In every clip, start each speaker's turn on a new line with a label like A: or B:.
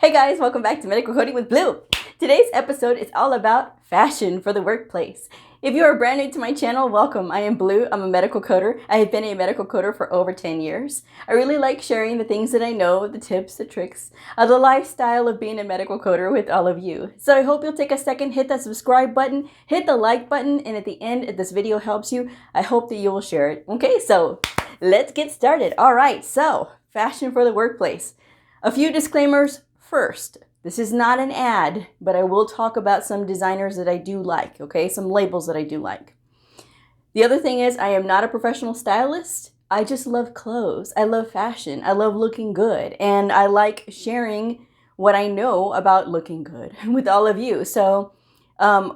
A: Hey guys, welcome back to Medical Coding with Blue. Today's episode is all about fashion for the workplace. If you are brand new to my channel, welcome. I am Blue. I'm a medical coder. I have been a medical coder for over 10 years. I really like sharing the things that I know, the tips, the tricks, the lifestyle of being a medical coder with all of you. So I hope you'll take a second, hit that subscribe button, hit the like button, and at the end, if this video helps you, I hope that you will share it. Okay, so let's get started. All right, so fashion for the workplace. A few disclaimers. First, this is not an ad, but I will talk about some designers that I do like, okay? Some labels that I do like. The other thing is I am not a professional stylist. I just love clothes. I love fashion. I love looking good. And I like sharing what I know about looking good with all of you. So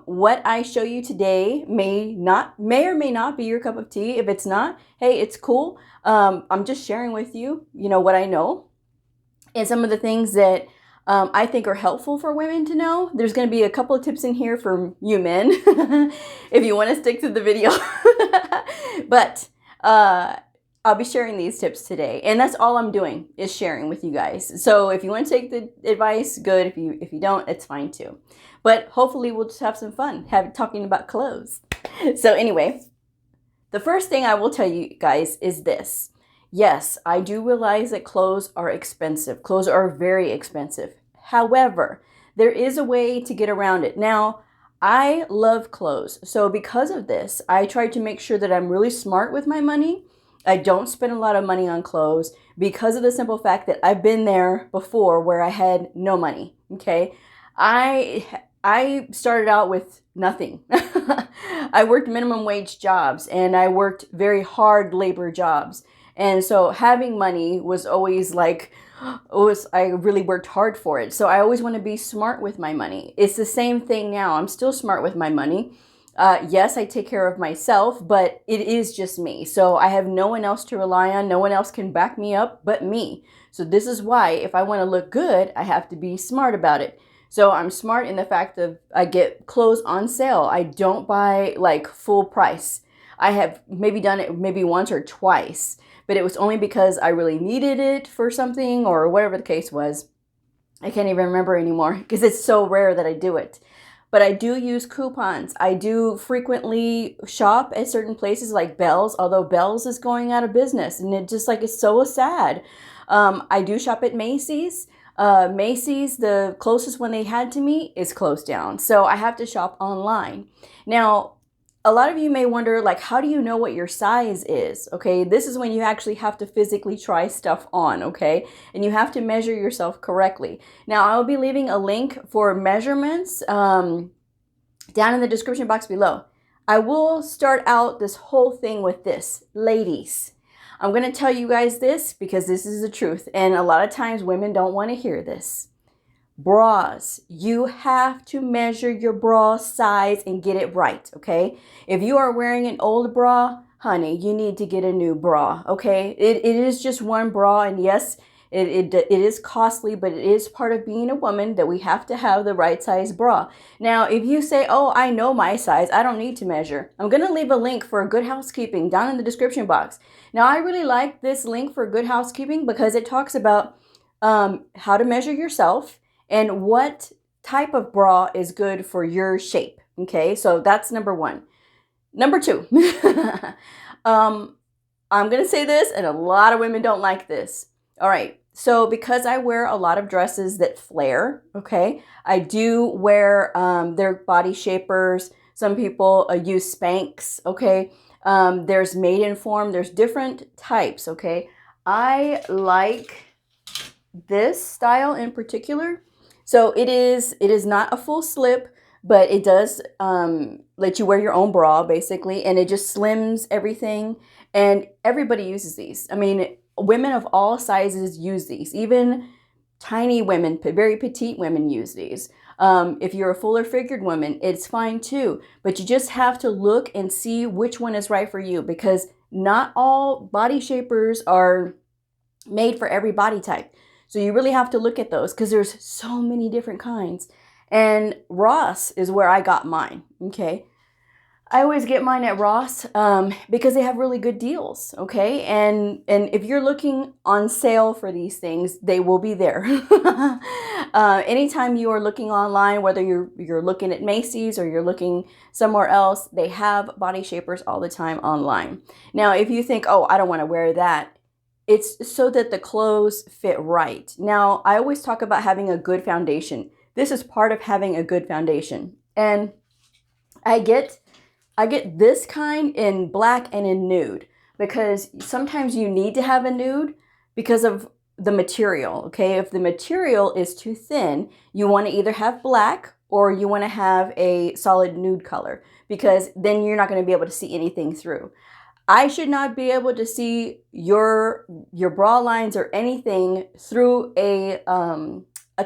A: what I show you today may or may not be your cup of tea. If it's not, hey, it's cool. I'm just sharing with you, what I know and some of the things that I think are helpful for women to know. There's going to be a couple of tips in here for you men if you want to stick to the video. But I'll be sharing these tips today, and that's all I'm doing is sharing with you guys. So if you want to take the advice, good. If you don't, it's fine too. But hopefully we'll just have some fun talking about clothes. So anyway, the first thing I will tell you guys is this. Yes, I do realize that clothes are expensive. Clothes are very expensive. However, there is a way to get around it. Now, I love clothes. So because of this, I try to make sure that I'm really smart with my money. I don't spend a lot of money on clothes because of the simple fact that I've been there before where I had no money, okay? I started out with nothing. I worked minimum wage jobs and I worked very hard labor jobs. And so having money was always like, I really worked hard for it. So I always want to be smart with my money. It's the same thing now. I'm still smart with my money. Yes, I take care of myself, but it is just me. So I have no one else to rely on. No one else can back me up but me. So this is why if I want to look good, I have to be smart about it. So I'm smart in the fact of I get clothes on sale. I don't buy like full price. I have maybe done it maybe once or twice, but it was only because I really needed it for something or whatever the case was. I can't even remember anymore because it's so rare that I do it. But I do use coupons. I do frequently shop at certain places like Bell's, although Bell's is going out of business and it just like it's so sad. I do shop at Macy's. Macy's, the closest one they had to me, is closed down. So I have to shop online. Now, a lot of you may wonder, like, how do you know what your size is? Okay, this is when you actually have to physically try stuff on, okay? And you have to measure yourself correctly. Now, I will be leaving a link for measurements down in the description box below. I will start out this whole thing with this. Ladies, I'm going to tell you guys this because this is the truth. And a lot of times women don't want to hear this. Bras, you have to measure your bra size and get it right, okay? If you are wearing an old bra, honey, you need to get a new bra, okay? It is just one bra, and yes, it is costly, but it is part of being a woman that we have to have the right size bra. Now, if you say, oh, I know my size, I don't need to measure, I'm going to leave a link for Good Housekeeping down in the description box. Now, I really like this link for Good Housekeeping because it talks about how to measure yourself and what type of bra is good for your shape. Okay, so that's number one. Number two, I'm going to say this, and a lot of women don't like this. All right, so because I wear a lot of dresses that flare, okay, I do wear their body shapers. Some people use Spanx, okay. There's maiden form. There's different types, okay. I like this style in particular. So it is not a full slip, but it does let you wear your own bra basically, and it just slims everything, and everybody uses these. I mean, women of all sizes use these. Even tiny women, very petite women use these. If you're a fuller figured woman, it's fine too, but you just have to look and see which one is right for you because not all body shapers are made for every body type. So you really have to look at those because there's so many different kinds. And Ross is where I got mine, okay? I always get mine at Ross because they have really good deals, okay? And if you're looking on sale for these things, they will be there. Anytime you are looking online, whether you're looking at Macy's or you're looking somewhere else, they have body shapers all the time online. Now, if you think, oh, I don't want to wear that, it's so that the clothes fit right. Now, I always talk about having a good foundation. This is part of having a good foundation. And I get this kind in black and in nude because sometimes you need to have a nude because of the material, okay? If the material is too thin, you want to either have black or you want to have a solid nude color because then you're not going to be able to see anything through. I should not be able to see your bra lines or anything through a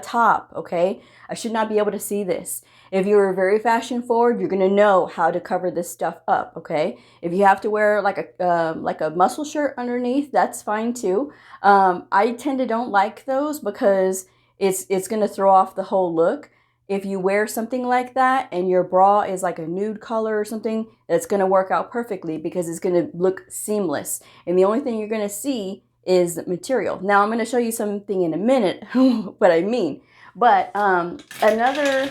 A: top, okay? I should not be able to see this. If you're very fashion forward, you're gonna know how to cover this stuff up, okay? If you have to wear like a muscle shirt underneath, that's fine too. I tend to don't like those because it's gonna throw off the whole look. If you wear something like that and your bra is like a nude color or something, that's gonna work out perfectly because it's gonna look seamless. And the only thing you're gonna see is the material. Now I'm gonna show you something in a minute, what I mean. But another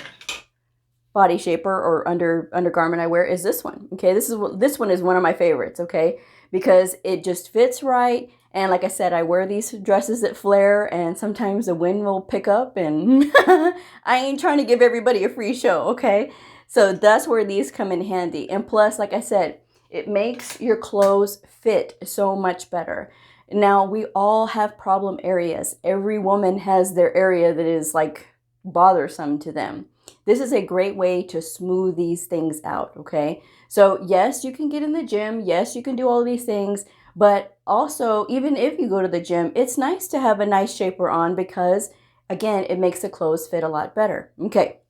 A: body shaper or undergarment I wear is this one. Okay, this one is one of my favorites. Okay, because it just fits right. And like I said, I wear these dresses that flare, and sometimes the wind will pick up, and I ain't trying to give everybody a free show. Okay, so that's where these come in handy. And plus, like I said, it makes your clothes fit so much better. Now, we all have problem areas. Every woman has their area that is like bothersome to them. This is a great way to smooth these things out, okay? So yes, you can get in the gym. Yes, you can do all these things. But also, even if you go to the gym, it's nice to have a nice shaper on because, again, it makes the clothes fit a lot better. Okay,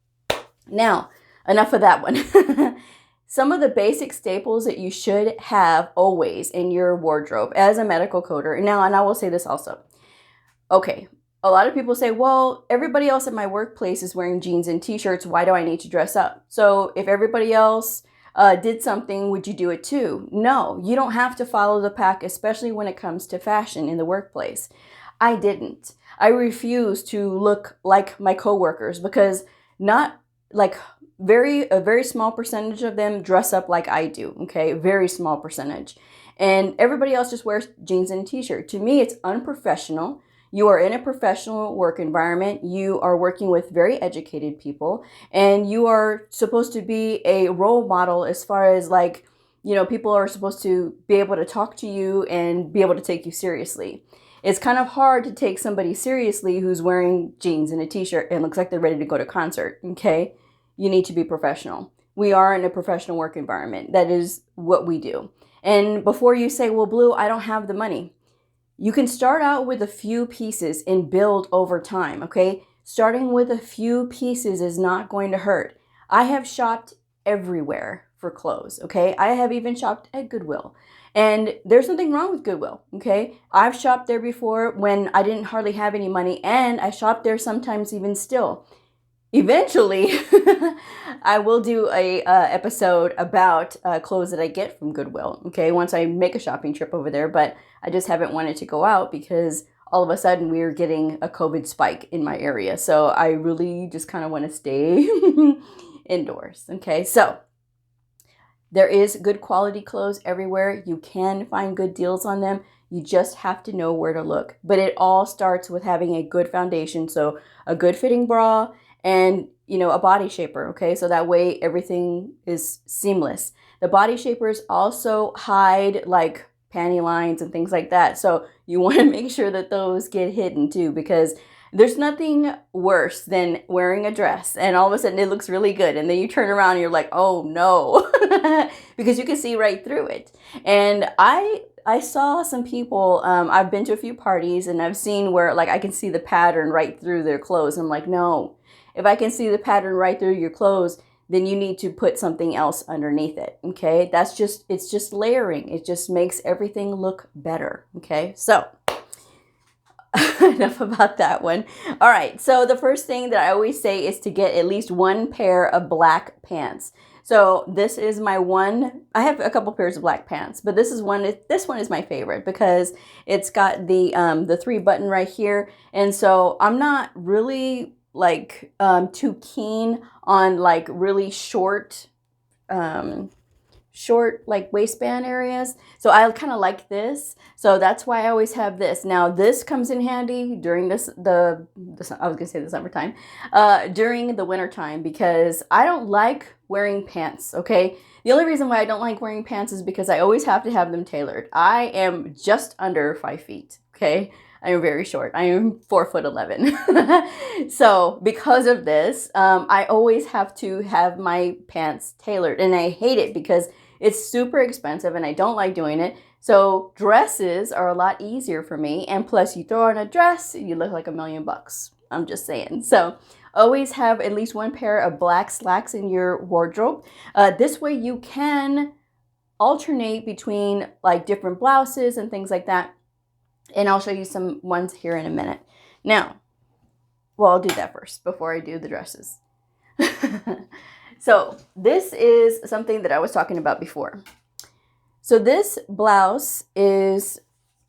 A: now, enough of that one. Some of the basic staples that you should have always in your wardrobe as a medical coder. Now, and I will say this also. Okay, a lot of people say, well, everybody else at my workplace is wearing jeans and t-shirts. Why do I need to dress up? So if everybody else did something, would you do it too? No, you don't have to follow the pack, especially when it comes to fashion in the workplace. I didn't. I refuse to look like my coworkers because not like a very small percentage of them dress up like I do, okay? Very small percentage. And everybody else just wears jeans and a t-shirt. To me, it's unprofessional. You are in a professional work environment. You are working with very educated people, and you are supposed to be a role model as far as like, you know, people are supposed to be able to talk to you and be able to take you seriously. It's kind of hard to take somebody seriously who's wearing jeans and a t-shirt and looks like they're ready to go to concert, okay? You need to be professional. We are in a professional work environment. That is what we do. And before you say, well, Blue, I don't have the money. You can start out with a few pieces and build over time, okay? Starting with a few pieces is not going to hurt. I have shopped everywhere for clothes, okay? I have even shopped at Goodwill. And there's nothing wrong with Goodwill, okay? I've shopped there before when I didn't hardly have any money, and I shopped there sometimes even still. Eventually, I will do a episode about clothes that I get from Goodwill, okay, once I make a shopping trip over there, but I just haven't wanted to go out because all of a sudden we're getting a COVID spike in my area, so I really just kind of want to stay indoors, okay? So there is good quality clothes everywhere. You can find good deals on them. You just have to know where to look, but it all starts with having a good foundation, so a good fitting bra, and, you know, a body shaper, okay? So that way everything is seamless. The body shapers also hide like panty lines and things like that. So you want to make sure that those get hidden too, because there's nothing worse than wearing a dress and all of a sudden it looks really good. And then you turn around and you're like, oh no, because you can see right through it. And I saw some people, I've been to a few parties and I've seen where like I can see the pattern right through their clothes. I'm like, no. If I can see the pattern right through your clothes, then you need to put something else underneath it, okay? It's just layering. It just makes everything look better, okay? So, enough about that one. All right, so the first thing that I always say is to get at least one pair of black pants. So this is my one. I have a couple pairs of black pants, but this one is my favorite because it's got the 3 button right here. And so I'm not really like too keen on like really short like waistband areas. So I kind of like this. So that's why I always have this. Now this comes in handy during I was gonna say the summertime, during the winter time, because I don't like wearing pants. Okay. The only reason why I don't like wearing pants is because I always have to have them tailored. I am just under 5 feet. Okay. I am very short. I am 4'11". So because of this, I always have to have my pants tailored, and I hate it because it's super expensive and I don't like doing it. So dresses are a lot easier for me. And plus you throw on a dress, you look like $1,000,000. I'm just saying. So always have at least one pair of black slacks in your wardrobe. This way you can alternate between like different blouses and things like that. And I'll show you some ones here in a minute. Now, well, I'll do that first before I do the dresses. So this is something that I was talking about before. So this blouse is,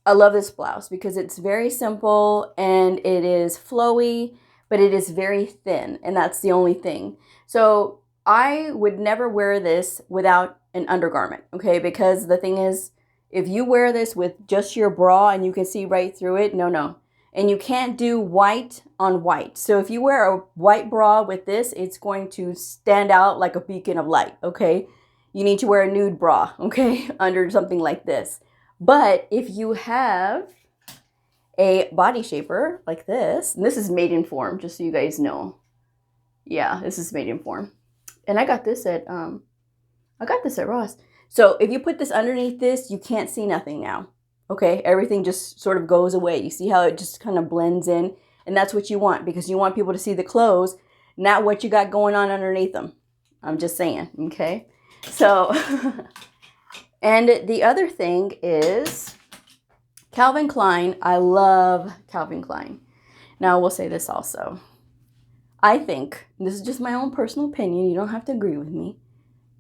A: I love this blouse because it's very simple and it is flowy, but it is very thin, and that's the only thing. So I would never wear this without an undergarment, okay? Because the thing is, if you wear this with just your bra and you can see right through it, no. And you can't do white on white. So if you wear a white bra with this, it's going to stand out like a beacon of light, okay? You need to wear a nude bra, okay, under something like this. But if you have a body shaper like this, and this is made in form, just so you guys know. Yeah, this is made in form. And I got this at Ross. So if you put this underneath this, you can't see nothing now. Okay, everything just sort of goes away. You see how it just kind of blends in? And that's what you want, because you want people to see the clothes, not what you got going on underneath them. I'm just saying, okay? So, and the other thing is Calvin Klein. I love Calvin Klein. Now, I will say this also. I think, this is just my own personal opinion, you don't have to agree with me,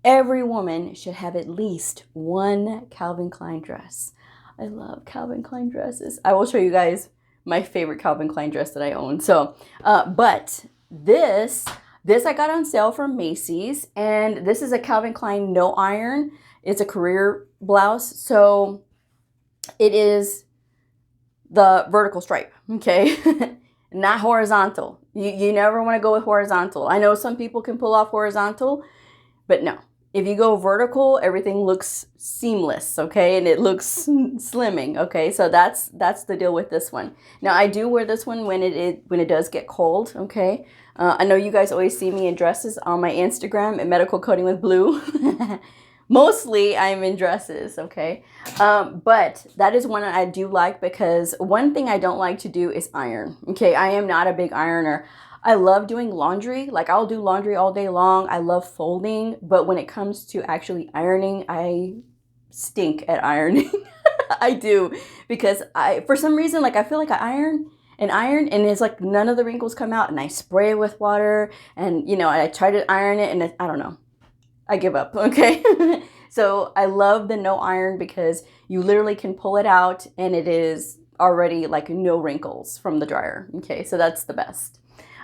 A: every woman should have at least one Calvin Klein dress. I love Calvin Klein dresses. I will show you guys my favorite Calvin Klein dress that I own. So, but this I got on sale from Macy's, and this is a Calvin Klein no iron. It's a career blouse. So it is the vertical stripe, okay? Not horizontal. You never want to go with horizontal. I know some people can pull off horizontal, but no. If you go vertical, everything looks seamless, okay? And it looks slimming, okay? So that's the deal with this one. Now, I do wear this one when it does get cold, okay? I know you guys always see me in dresses on my Instagram at MEDICALCODINGWITHBLEU. Mostly, I'm in dresses, okay? But that is one I do like, because one thing I don't like to do is iron, okay? I am not a big ironer. I love doing laundry. Like, I'll do laundry all day long. I love folding. But when it comes to actually ironing, I stink at ironing. I do. Because for some reason, like, I feel like I iron and it's like none of the wrinkles come out, and I spray it with water, and, you know, I try to iron it, and I don't know. I give up, okay? So I love the no iron because you literally can pull it out and it is already like no wrinkles from the dryer, okay? So that's the best.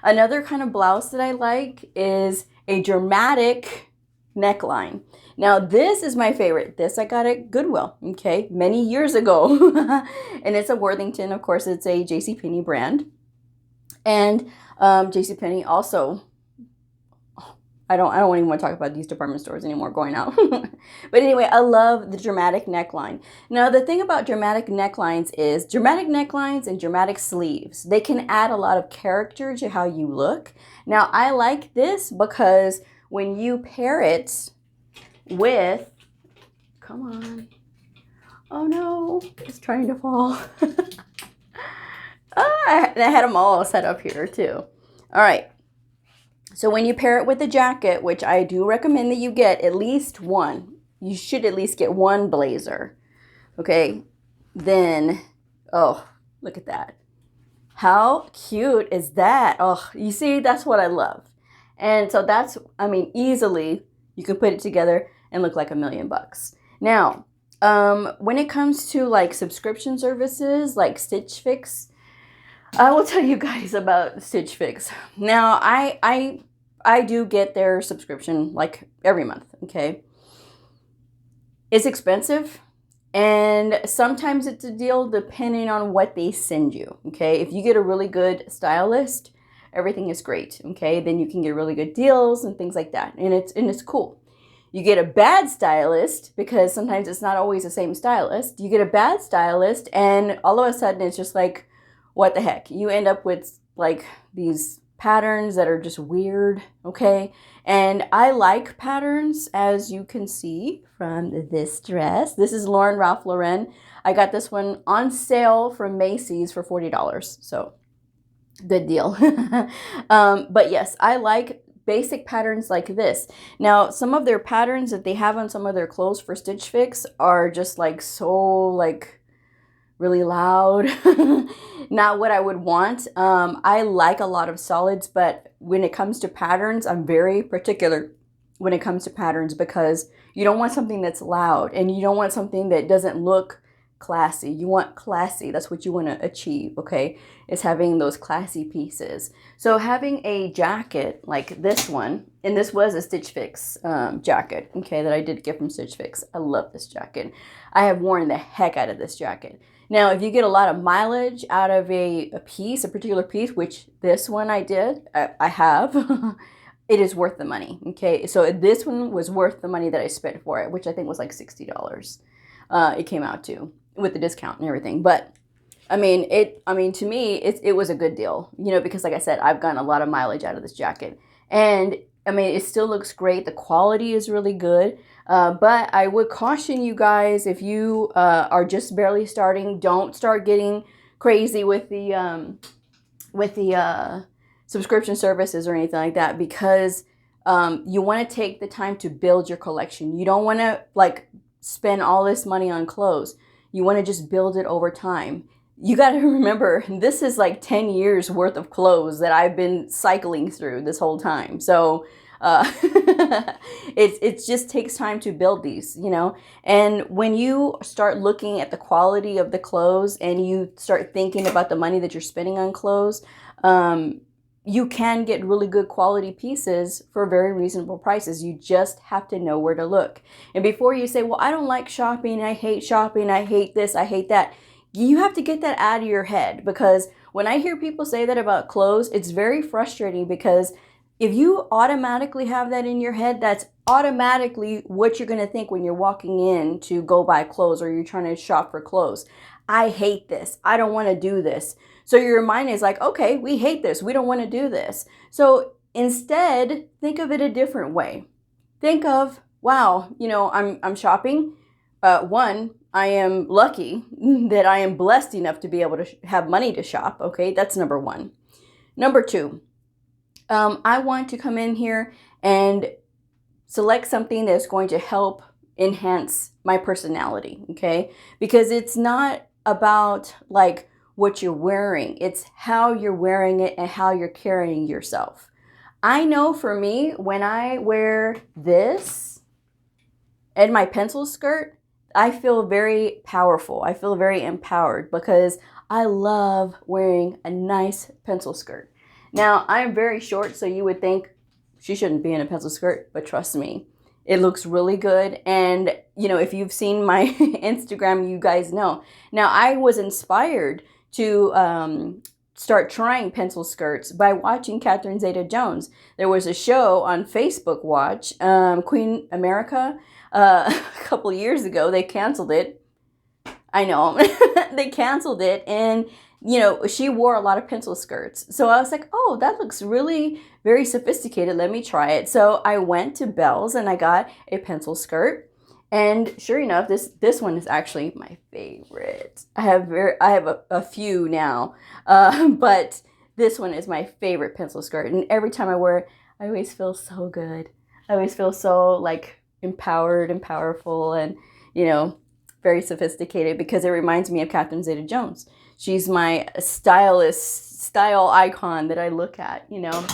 A: Another kind of blouse that I like is a dramatic neckline. Now, this is my favorite. This I got at Goodwill, okay, many years ago. And it's a Worthington. Of course, it's a JCPenney brand. And JCPenney also, I don't even want to talk about these department stores anymore going out. But anyway, I love the dramatic neckline. Now, the thing about dramatic necklines is dramatic necklines and dramatic sleeves. They can add a lot of character to how you look. Now, I like this because when you pair it with, come on. Oh no, it's trying to fall. And I had them all set up here too. All right. So when you pair it with a jacket, which I do recommend that you get at least one, you should at least get one blazer, okay? Then, oh, look at that. How cute is that? Oh, you see, that's what I love. And so that's, I mean, easily You can put it together and look like $1,000,000. Now, when it comes to like subscription services like Stitch Fix, I will tell you guys about Stitch Fix. Now, I do get their subscription like every month, okay? It's expensive, and sometimes it's a deal depending on what they send you, okay? If you get a really good stylist, everything is great, okay? Then you can get really good deals and things like that, and it's cool. You get a bad stylist, because sometimes it's not always the same stylist. You get a bad stylist, and all of a sudden it's just like, what the heck? You end up with like these patterns that are just weird, okay? And I like patterns, as you can see from this dress. This is Ralph Lauren. I got this one on sale from Macy's for $40, so good deal. But yes, I like basic patterns like this. Now, some of their patterns that they have on some of their clothes for Stitch Fix are just like so like really loud. Not what I would want. I like a lot of solids, but when it comes to patterns, I'm very particular when it comes to patterns, because you don't want something that's loud, and you don't want something that doesn't look classy. You want classy. That's what you want to achieve, okay? Is having those classy pieces. So having a jacket like this one, and this was a Stitch Fix jacket, okay, that I did get from Stitch Fix. I love this jacket. I have worn the heck out of this jacket. Now, if you get a lot of mileage out of a particular piece, which this one I did, I have, it is worth the money, okay? So this one was worth the money that I spent for it, which I think was like $60. It came out to, with the discount and everything. But I mean, to me, it was a good deal, you know, because like I said, I've gotten a lot of mileage out of this jacket. And I mean, it still looks great. The quality is really good. But I would caution you guys, if you are just barely starting, don't start getting crazy with the subscription services or anything like that, because you want to take the time to build your collection. You don't want to like spend all this money on clothes. You want to just build it over time. You got to remember, this is like 10 years worth of clothes that I've been cycling through this whole time. So it just takes time to build these, you know. And when you start looking at the quality of the clothes, and you start thinking about the money that you're spending on clothes, you can get really good quality pieces for very reasonable prices. You just have to know where to look. And before you say, well, I don't like shopping, I hate this, I hate that, you have to get that out of your head. Because when I hear people say that about clothes, it's very frustrating, because if you automatically have that in your head, that's automatically what you're going to think when you're walking in to go buy clothes, or you're trying to shop for clothes. I hate this. I don't want to do this. So your mind is like, okay, we hate this. We don't want to do this. So instead, think of it a different way. Think of, wow, you know, I'm shopping. One, I am lucky that I am blessed enough to be able to have money to shop. Okay, that's number one. Number two, I want to come in here and select something that's going to help enhance my personality, okay? Because it's not about like what you're wearing. It's how you're wearing it and how you're carrying yourself. I know for me, when I wear this and my pencil skirt, I feel very powerful. I feel very empowered, because I love wearing a nice pencil skirt. Now, I'm very short, so you would think she shouldn't be in a pencil skirt, but trust me, it looks really good. And, you know, if you've seen my Instagram, you guys know. Now, I was inspired to start trying pencil skirts by watching Catherine Zeta-Jones. There was a show on Facebook Watch, Queen America, a couple years ago. They canceled it. I know, they canceled it, and you know, she wore a lot of pencil skirts. So I was like, oh, that looks really very sophisticated. Let me try it. So I went to Belle's and I got a pencil skirt. And sure enough, this one is actually my favorite. I have a few now, but this one is my favorite pencil skirt. And every time I wear it, I always feel so good. I always feel so like empowered and powerful, and you know, very sophisticated, because it reminds me of Catherine Zeta-Jones. She's my style icon that I look at, you know.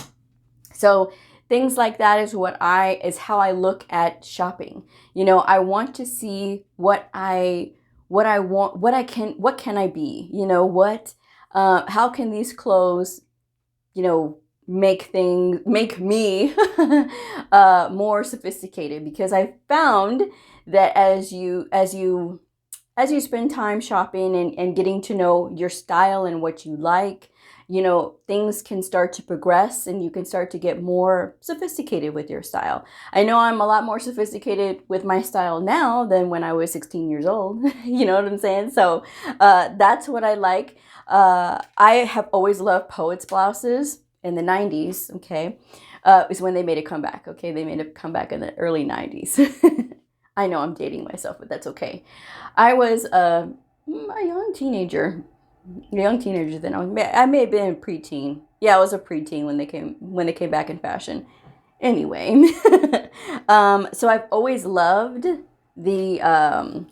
A: So things like that is how I look at shopping. You know, I want to see what I want, what can I be? You know, how can these clothes, you know, make me more sophisticated? Because I found that as you spend time shopping and getting to know your style and what you like, you know, things can start to progress and you can start to get more sophisticated with your style. I know I'm a lot more sophisticated with my style now than when I was 16 years old. You know what I'm saying? So that's what I like. I have always loved poets blouses in the 90s, okay? Is when they made a comeback, okay? They made a comeback in the early 90s. I know I'm dating myself, but that's okay. I was a young teenager. Then I may have been a preteen. Yeah, I was a preteen when they came back in fashion. Anyway, so I've always loved the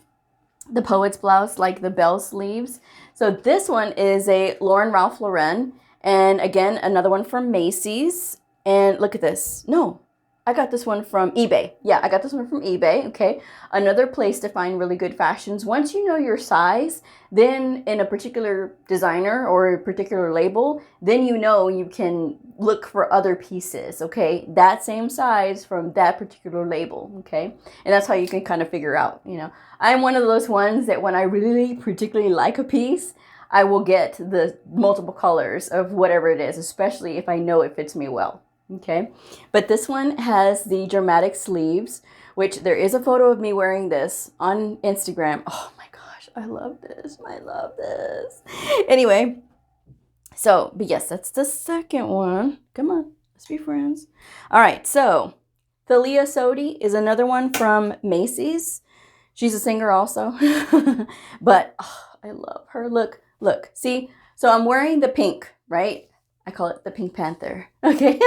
A: poet's blouse, like the bell sleeves. So this one is a Ralph Lauren, and again another one from Macy's. And look at this. No, I got this one from eBay. Yeah, I got this one from eBay. Okay. Another place to find really good fashions. Once you know your size, then in a particular designer or a particular label, then you know you can look for other pieces. Okay. That same size from that particular label. Okay. And that's how you can kind of figure out, you know, I'm one of those ones that when I really particularly like a piece, I will get the multiple colors of whatever it is, especially if I know it fits me well. Okay, but this one has the dramatic sleeves, which there is a photo of me wearing this on Instagram. Oh my gosh, I love this. I love this. Anyway, so, but yes, that's the second one. Come on, let's be friends. All right, so Thalia Sodi is another one from Macy's. She's a singer also, but oh, I love her. Look, see, so I'm wearing the pink, right? I call it the Pink Panther, okay?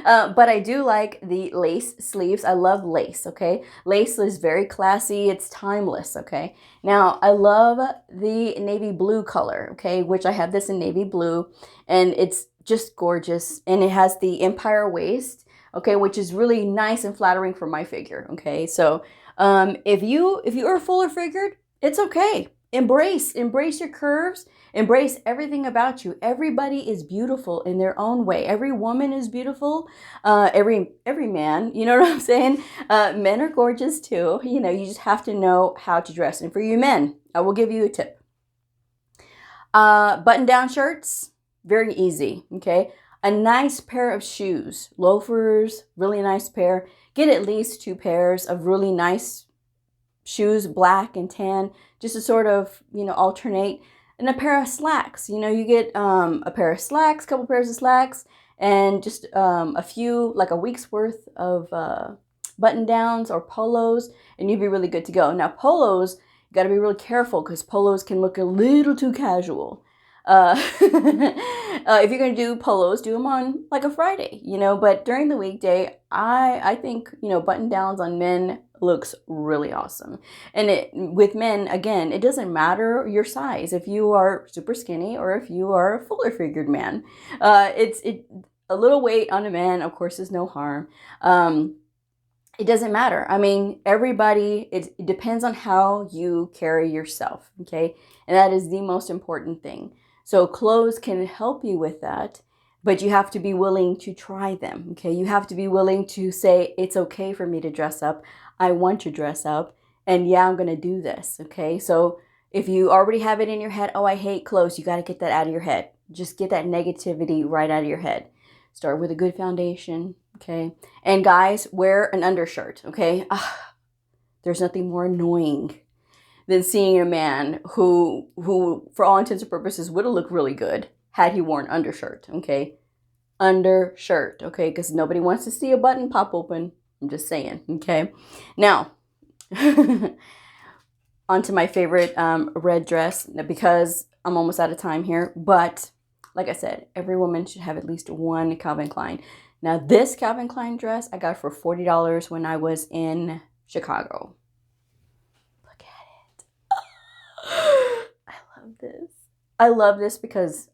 A: But I do like the lace sleeves. I love lace, okay? Lace is very classy. It's timeless, okay? Now, I love the navy blue color, okay? Which I have this in navy blue, and it's just gorgeous. And it has the empire waist, okay? Which is really nice and flattering for my figure, okay? So if you are fuller figured, it's okay. Embrace your curves. Embrace everything about you. Everybody is beautiful in their own way. Every woman is beautiful. Every man, you know what I'm saying? Men are gorgeous too. You know, you just have to know how to dress. And for you men, I will give you a tip. Button-down shirts, very easy, okay? A nice pair of shoes, loafers, really nice pair. Get at least 2 pairs of really nice shoes, black and tan, just to sort of, you know, alternate. And a pair of slacks. You know, you get a pair of slacks, couple pairs of slacks, and just a few, like a week's worth of button downs or polos, and you'd be really good to go. Now, polos, you got to be really careful because polos can look a little too casual. If you're going to do polos, do them on like a Friday, you know, but during the weekday, I think, you know, button downs on men looks really awesome. And with men, again, it doesn't matter your size. If you are super skinny or if you are a fuller figured man, a little weight on a man, of course, is no harm. It doesn't matter. I mean, everybody, it depends on how you carry yourself. Okay. And that is the most important thing. So clothes can help you with that, but you have to be willing to try them, okay? You have to be willing to say, it's okay for me to dress up. I want to dress up, and yeah, I'm going to do this, okay? So if you already have it in your head, oh, I hate clothes, you got to get that out of your head. Just get that negativity right out of your head. Start with a good foundation, okay? And guys, wear an undershirt, okay? There's nothing more annoying than seeing a man who, for all intents and purposes, would have looked really good had he worn undershirt, okay? Undershirt, okay? Because nobody wants to see a button pop open. I'm just saying, okay? Now, onto my favorite red dress, because I'm almost out of time here. But like I said, every woman should have at least one Calvin Klein. Now, this Calvin Klein dress I got for $40 when I was in Chicago. I love this. I love this because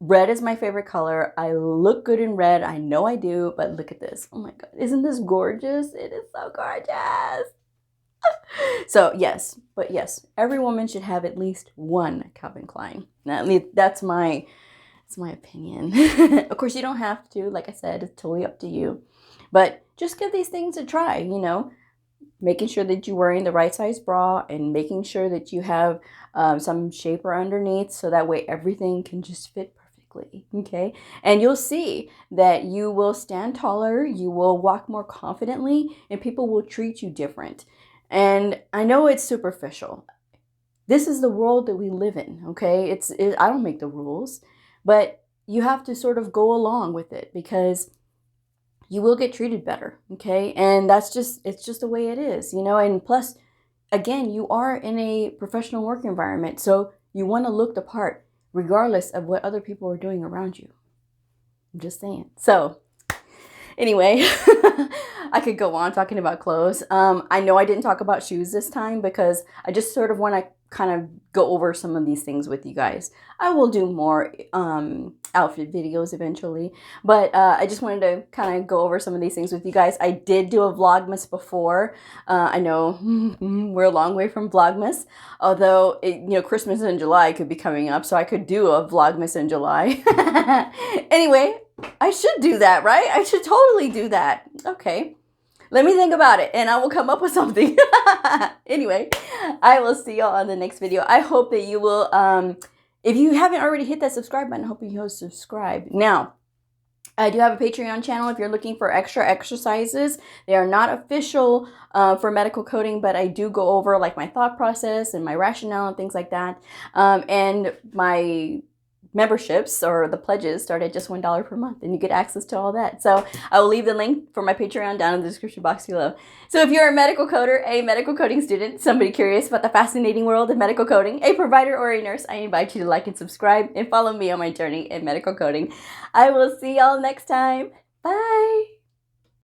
A: Red is my favorite color. I look good in red. I know I do, but look at this. Oh my God. Isn't this gorgeous? It is so gorgeous. So yes, but yes, every woman should have at least one Calvin Klein. Now, that's my opinion. Of course, you don't have to. Like I said, it's totally up to you. But just give these things a try, you know. Making sure that you're wearing the right size bra and making sure that you have some shaper underneath so that way everything can just fit perfectly, okay? And you'll see that you will stand taller, you will walk more confidently, and people will treat you different. And I know it's superficial. This is the world that we live in, okay? I don't make the rules, but you have to sort of go along with it because you will get treated better, okay? And it's just the way it is, you know? And plus, again, you are in a professional work environment, so you want to look the part regardless of what other people are doing around you. I'm just saying. So anyway, I could go on talking about clothes. I know I didn't talk about shoes this time because I just sort of want to kind of go over some of these things with you guys. I will do more outfit videos eventually, but I just wanted to kind of go over some of these things with you guys. I did do a Vlogmas before. I know we're a long way from Vlogmas, although Christmas in July could be coming up, so I could do a Vlogmas in July. Anyway, I should do that, right? I should totally do that. Okay. Let me think about it and I will come up with something. Anyway, I will see y'all on the next video. I hope that you will, if you haven't already hit that subscribe button, I hope you'll subscribe. Now, I do have a Patreon channel if you're looking for extra exercises. They are not official for medical coding, but I do go over like my thought process and my rationale and things like that. And my memberships or the pledges start at just $1 per month and you get access to all that. So I will leave the link for my Patreon down in the description box below. So if you're a medical coder, a medical coding student, somebody curious about the fascinating world of medical coding, a provider or a nurse, I invite you to like and subscribe and follow me on my journey in medical coding. I will see y'all next time.